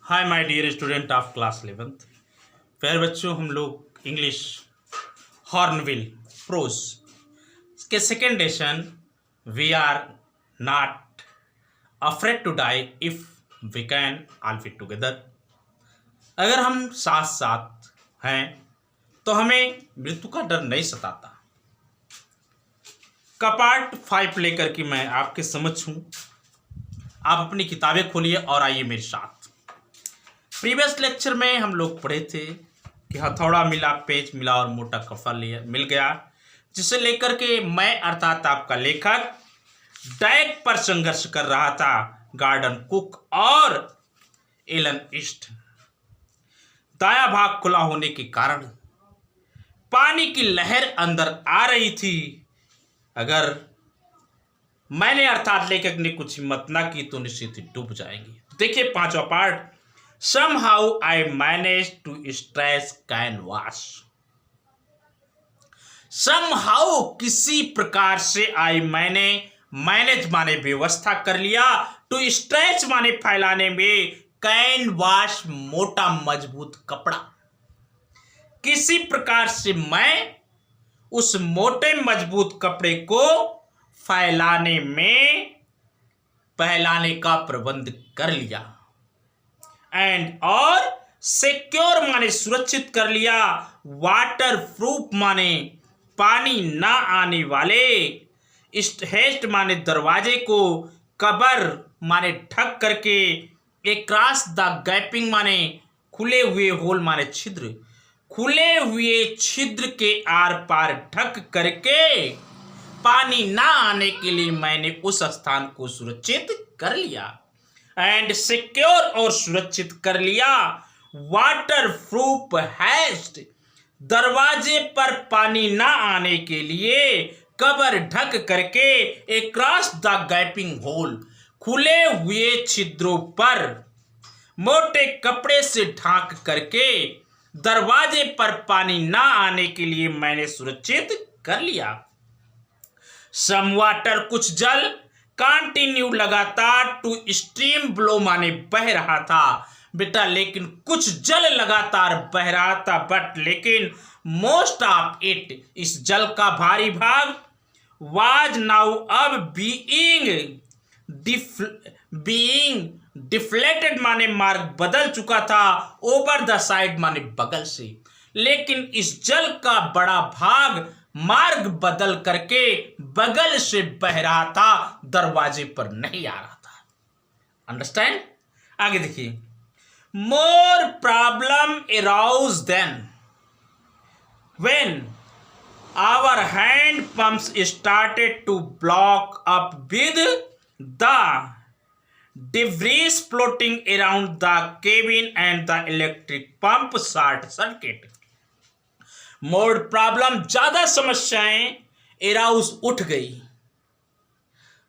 Hi my dear student of class 11th। प्यारे बच्चों, हम लोग इंग्लिश हॉर्नबिल प्रोज के second lesson we are not afraid to die if we can all fit together. अगर हम साथ साथ हैं तो हमें मृत्यु का डर नहीं सताता का पार्ट 5 लेकर के मैं आपके समक्ष हूँ। आप अपनी किताबें खोलिए और आइए मेरे साथ। प्रीवियस लेक्चर में हम लोग पढ़े थे कि हथौड़ा मिला, पेच मिला और मोटा कपड़ा लिया मिल गया, जिसे लेकर के मैं अर्थात आपका लेखक डैग पर संघर्ष कर रहा था। गॉर्डन कुक और एलन ईस्ट। दाया भाग खुला होने के कारण पानी की लहर अंदर आ रही थी। अगर मैंने अर्थात लेखक ने कुछ हिम्मत ना की तो निश्चित ही डूब जाएंगे। देखिए पांचवा part, somehow I managed to stretch canvas। somehow किसी प्रकार से मैंने मैनेज माने व्यवस्था कर लिया, टू स्ट्रेच माने फैलाने में, कैनवास मोटा मजबूत कपड़ा। किसी प्रकार से मैं उस मोटे मजबूत कपड़े को फैलाने का प्रबंध कर लिया। एंड और सिक्योर माने सुरक्षित कर लिया, वाटर प्रूफ माने पानी ना आने वाले, हेस्ट माने दरवाजे को, कबर माने ढक करके, अक्रॉस द गैपिंग माने खुले हुए होल माने छिद्र, खुले हुए छिद्र के आर पार ढक करके पानी ना आने के लिए मैंने उस स्थान को सुरक्षित कर लिया। एंड सिक्योर और सुरक्षित कर लिया, वाटर प्रूफ हेस्ट दरवाजे पर पानी ना आने के लिए, कबर ढक करके, अक्रॉस द गैपिंग होल खुले हुए छिद्रों पर मोटे कपड़े से ढांक करके दरवाजे पर पानी ना आने के लिए मैंने सुरक्षित कर लिया। सम वाटर कुछ जल, कंटिन्यू लगातार, टू स्ट्रीम ब्लो माने बह रहा था बेटा, लेकिन कुछ जल लगातार बह रहा था, बट लेकिन मोस्ट ऑफ इट इस जल का भारी भाग, वाज नाउ अब बीइंग डिफ्लेक्टेड माने मार्ग बदल चुका था, ओवर द साइड माने बगल से, लेकिन इस जल का बड़ा भाग मार्ग बदल करके बगल से बह रहा था, दरवाजे पर नहीं आ रहा था। अंडरस्टैंड? आगे देखिए, more problem arouse then when our hand pumps started to block up with the debris floating around the cabin and the electric pump short circuit. More problem ज्यादा समस्याएं एराउज उठ गई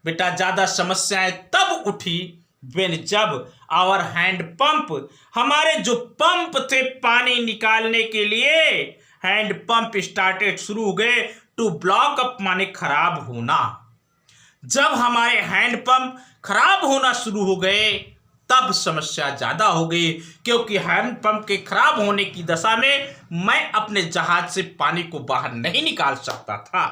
बेटा, ज्यादा समस्याएं तब उठी व्हेन जब आवर हैंड पंप हमारे जो पंप थे पानी निकालने के लिए, हैंड पंप स्टार्टेड शुरू हो गए, टू ब्लॉक अप माने खराब होना। जब हमारे हैंड पंप खराब होना शुरू हो गए तब समस्या ज्यादा हो गई, क्योंकि हैंड पंप के खराब होने की दशा में मैं अपने जहाज से पानी को बाहर नहीं निकाल सकता था।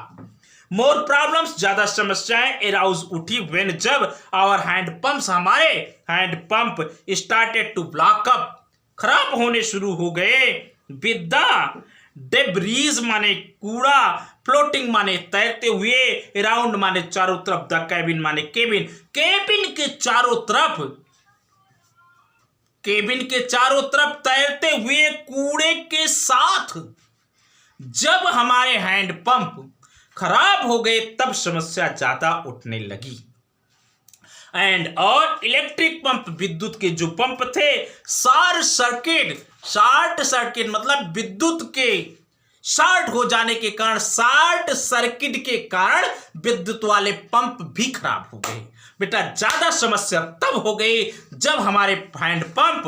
मोर प्रॉब्लम्स ज्यादा समस्याएं एराउज उठी व्हेन जब आवर हैंड पंप्स हमारे hand pump started to block up खराब होने शुरू हो गए, विद द डेब्रीज माने कूड़ा, फ्लोटिंग माने तैरते हुए, अराउंड माने चारों तरफ, द कैबिन माने केबिन, केबिन के चारों तरफ तैरते हुए कूड़े के साथ। जब हमारे हैंड पंप खराब हो गए तब समस्या ज्यादा उठने लगी। एंड और इलेक्ट्रिक पंप, विद्युत के जो पंप थे, शॉर्ट सर्किट मतलब विद्युत के शॉर्ट हो जाने के कारण, शॉर्ट सर्किट के कारण विद्युत वाले पंप भी खराब हो गए बेटा। ज्यादा समस्या तब हो गई जब हमारे हैंड पंप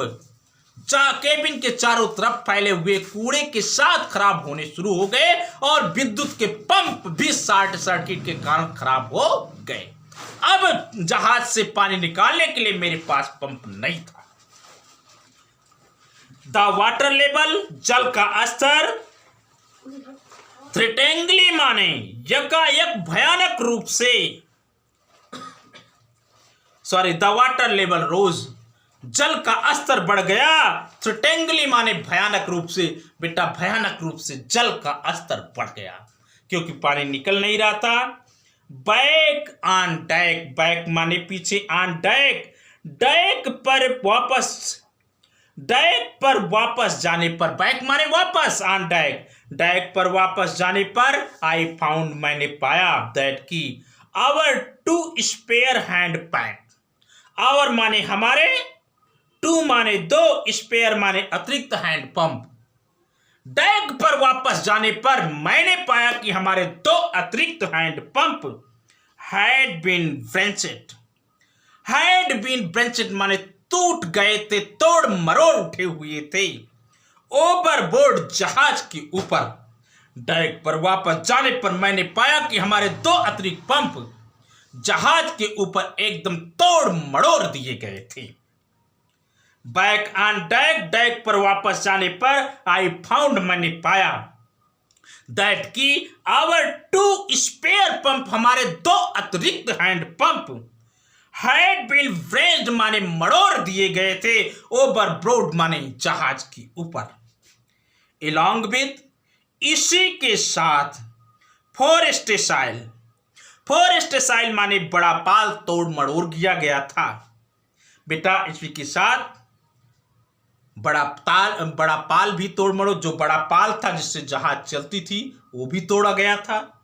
केबिन के चारों तरफ फैले हुए कूड़े के साथ खराब होने शुरू हो गए और विद्युत के पंप भी शॉर्ट सर्किट के कारण खराब हो गए। अब जहाज से पानी निकालने के लिए मेरे पास पंप नहीं था। द वाटर लेवल, जल का स्तर, थ्रेटेंगली माने यकायक भयानक रूप से, द वाटर लेवल रोज, जल का स्तर बढ़ गया, थ्रेटेंगली माने भयानक रूप से, बेटा भयानक रूप से जल का स्तर बढ़ गया क्योंकि पानी निकल नहीं रहा था। बैक ऑन डेक, बैक माने पीछे, ऑन डेक, डेक पर वापस जाने पर, बैक माने वापस, ऑन डेक, डेक पर वापस जाने पर, आई फाउंड मैंने पाया, दैट की our two spare hand pack, our माने हमारे, टू माने दो, स्पेयर माने अतिरिक्त हैंड पंप, डेक पर वापस जाने पर मैंने पाया कि हमारे दो अतिरिक्त हैंड पंप हैड बीन ब्रेंचेड माने टूट गए थे, तोड़ मरोड़ उठे हुए थे, ओवरबोर्ड जहाज के ऊपर। डेक पर वापस जाने पर मैंने पाया कि हमारे दो अतिरिक्त पंप जहाज के ऊपर एकदम तोड़ मरोड़ दिए गए थे। बैक ऑन डेक, डेक पर वापस जाने पर आई फाउंड मैंने पाया, दैट की आवर टू स्पेयर पंप हमारे दो अतिरिक्त हैंड पंप हैड बीन ब्रेंच्ड माने मरोड़ दिए गए थे, ओवरबोर्ड माने जहाज के ऊपर। एलॉन्ग विद इसी के साथ, फोरेस्टेसाइल माने बड़ा पाल तोड़ मरोड़ दिया गया था। बेटा इसी के साथ बड़ा पाल भी तोड़ मरोड़, जो बड़ा पाल था जिससे जहाज चलती थी वो भी तोड़ा गया था।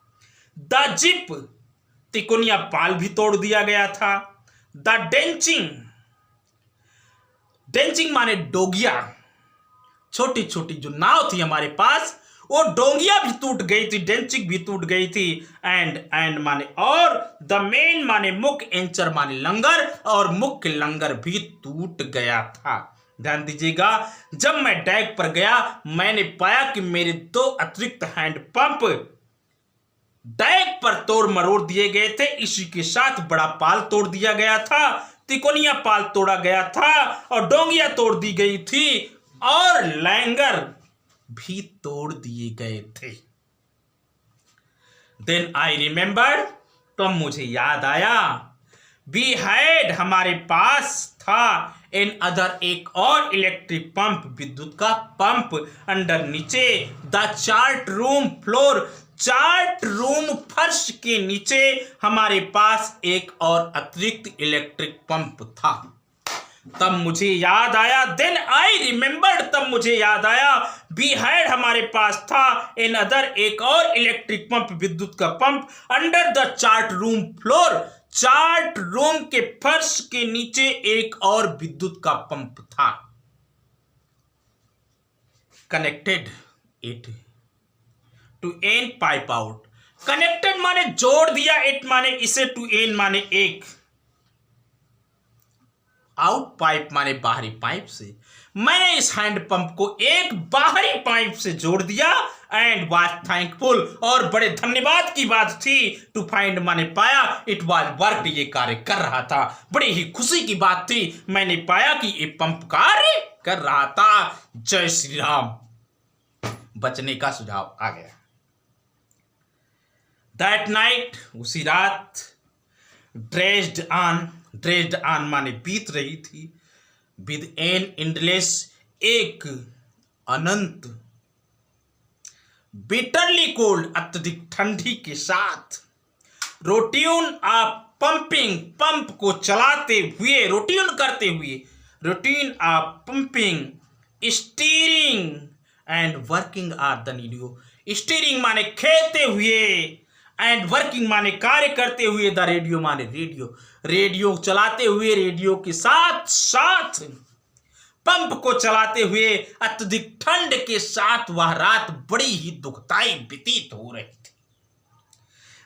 द जिप, तिकोनिया पाल भी तोड़ दिया गया था। द डेंचिंग माने डोगिया, छोटी छोटी जो नाव थी हमारे पास वो डोंगिया भी टूट गई थी, डेंचिंग भी टूट गई थी। एंड माने और, द मेन माने मुख्य, एंचर माने लंगर, और मुख्य लंगर भी टूट गया था। ध्यान दीजिएगा, जब मैं डेक पर गया मैंने पाया कि मेरे दो अतिरिक्त हैंड पंप डेक पर तोड़ मरोड़ दिए गए थे, इसी के साथ बड़ा पाल तोड़ दिया गया था, तिकोनिया पाल तोड़ा गया था, और डोंगिया तोड़ दी गई थी, और लैंगर भी तोड़ दिए गए थे। देन आई रिमेंबर, तो मुझे याद आया, वी हैड हमारे पास था, इन अदर एक और इलेक्ट्रिक पंप, विद्युत का पंप, अंडर नीचे, the chart room floor, chart room फर्श के नीचे हमारे पास एक और अतिरिक्त इलेक्ट्रिक पंप था। तब मुझे याद आया, देन आई रिमेंबर्ड, तब मुझे याद आया, वी हैड हमारे पास था, इन अदर एक और इलेक्ट्रिक पंप, विद्युत का pump, under the chart room floor, chart room के फर्श के नीचे एक और विद्युत का पंप था। Connected it to an pipe out, connected माने जोड़ दिया, इट माने इसे, टू एन माने एक, आउट पाइप माने बाहरी पाइप से। मैंने इस हैंड पंप को एक बाहरी पाइप से जोड़ दिया, एंड वाज थैंकफुल, और बड़े धन्यवाद की बात थी, टू फाइंड माने पाया, इट वाज वर्क, ये कार्य कर रहा था। बड़ी ही खुशी की बात थी, मैंने पाया कि ये पंप कार्य कर रहा था। जय श्री राम। बचने का सुझाव आ गया। दैट नाइट, उसी रात, ड्रेज्ड ऑन माने बीत रही थी, विद एन एंडलेस, एक अनंत, बिटरली कोल्ड, अत्यधिक ठंडी के साथ, रोट्यून ऑफ पंपिंग, पंप को चलाते हुए, रोट्यून करते हुए, routine of pumping, steering and working are the नीडियो, स्टीयरिंग माने खेलते हुए, एंड वर्किंग माने कार्य करते हुए, द रेडियो माने रेडियो, रेडियो चलाते हुए, रेडियो के साथ साथ पंप को चलाते हुए, अत्यधिक ठंड के साथ वह रात बड़ी ही दुखदाई व्यतीत हो रही थी।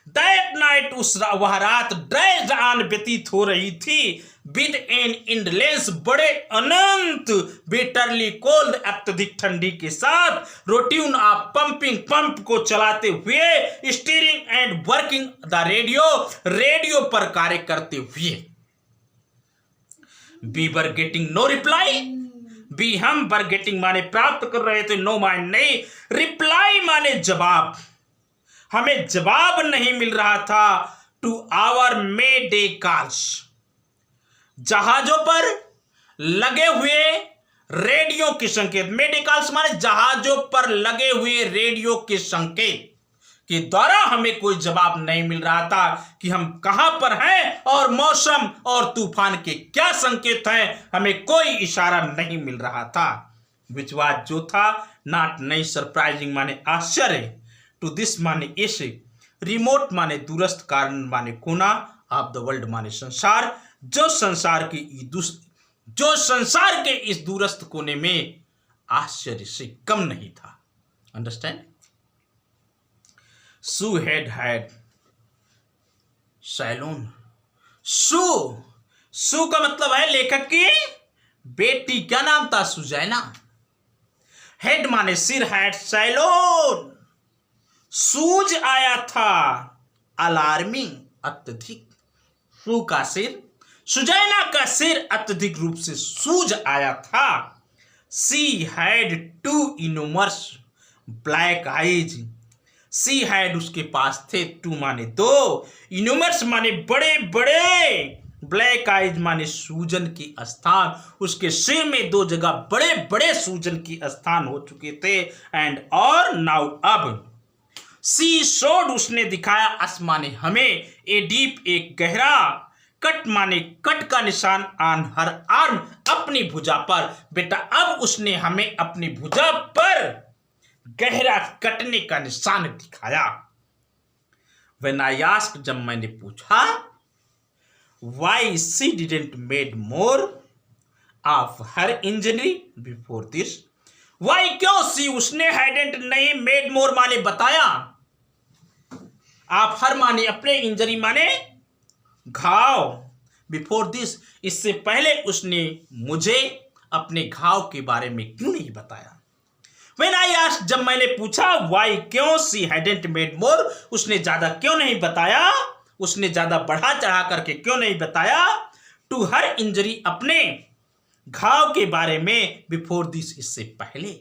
दैट नाइट, वह रात ड्रेज्ड ऑन व्यतीत हो रही थी, विद एन एंडलेस, बड़े अनंत, बिटरली कोल्ड, अत्यधिक ठंडी के साथ, रूटीन ऑफ पंपिंग, पंप को चलाते हुए, steering and working the radio, radio पर कार्य करते हुए। We were getting no reply, बी हम वर गेटिंग माने प्राप्त कर रहे थे, नो माने नहीं, रिप्लाई माने जवाब, हमें जवाब नहीं मिल रहा था to our mayday calls, जहाजों पर लगे हुए रेडियो के संकेत, मे डे कॉल्स माने जहाजों पर लगे हुए रेडियो के संकेत के द्वारा हमें कोई जवाब नहीं मिल रहा था कि हम कहां पर हैं और मौसम और तूफान के क्या संकेत हैं, हमें कोई इशारा नहीं मिल रहा था। विच वाज जो था, नॉट नहीं सरप्राइजिंग माने आश्चर्य, टू दिस माने ऐसे, रिमोट माने दूरस्थ, कारण माने कोना, ऑफ द वर्ल्ड माने संसार, जो संसार के इस दूरस्थ कोने में आश्चर्य से कम नहीं था। अंडरस्टैंड? सू हैड सैलून, सू का मतलब है लेखक की बेटी, क्या नाम था? सुजैना। हेड माने सिर, हैड सैलून, सूज आया था, अलार्मिंग अत्यधिक, सू का सिर, सुजैना का सिर अत्यधिक रूप से सूज आया था। She had two enormous black eyes, she had उसके पास थे, टू माने दो, इनोमर्स माने बड़े बड़े, ब्लैक आइज माने सूजन की स्थान, उसके सिर में दो जगह बड़े बड़े सूजन की स्थान हो चुके थे। एंड और नाउ अब, सी शोड उसने दिखाया, अस माने हमें, ए डीप एक गहरा, कट माने कट का निशान, ऑन हर आर्म अपनी भुजा पर, बेटा अब उसने हमें अपनी भुजा पर गहरा कटने का निशान दिखाया। When I asked, जब मैंने पूछा, why she didn't made more of her injury before this, why क्यों सी उसने hadn't नहीं, made more माने बताया, आप हर माने अपने, इंजरी माने घाव, बिफोर दिस इससे पहले उसने मुझे अपने घाव के बारे में क्यों नहीं बताया। When I asked, जब मैंने पूछा, why क्यों she hadn't made more उसने ज्यादा क्यों नहीं बताया, उसने ज्यादा बढ़ा चढ़ा करके क्यों नहीं बताया, to her injury अपने घाव के बारे में, before this इससे पहले,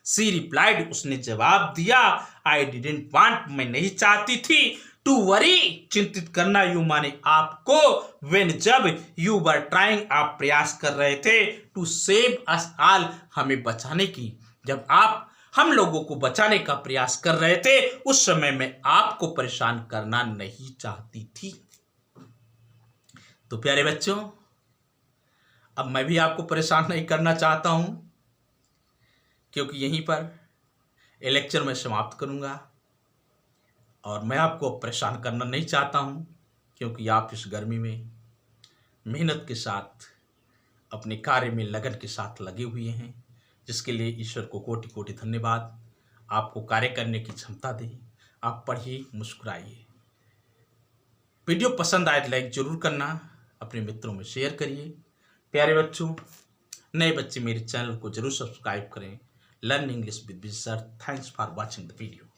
she replied उसने जवाब दिया, I didn't want मैं नहीं चाहती थी, to worry चिंतित करना, you माने आपको, when जब you were trying आप प्रयास कर रहे थे, to save us all हमें बचाने की, जब आप हम लोगों को बचाने का प्रयास कर रहे थे, उस समय मैं आपको परेशान करना नहीं चाहती थी। तो प्यारे बच्चों, अब मैं भी आपको परेशान नहीं करना चाहता हूं, क्योंकि यहीं पर ये लेक्चर मैं समाप्त करूंगा और मैं आपको परेशान करना नहीं चाहता हूं, क्योंकि आप इस गर्मी में मेहनत के साथ अपने कार्य में लगन के साथ लगे हुए हैं, जिसके लिए ईश्वर को कोटि कोटि धन्यवाद। आपको कार्य करने की क्षमता दे, आप पढ़िए, मुस्कुराइए। वीडियो पसंद आए तो लाइक जरूर करना, अपने मित्रों में शेयर करिए। प्यारे बच्चों, नए बच्चे मेरे चैनल को जरूर सब्सक्राइब करें। Learn English with Vijay sir. Thanks for watching the video.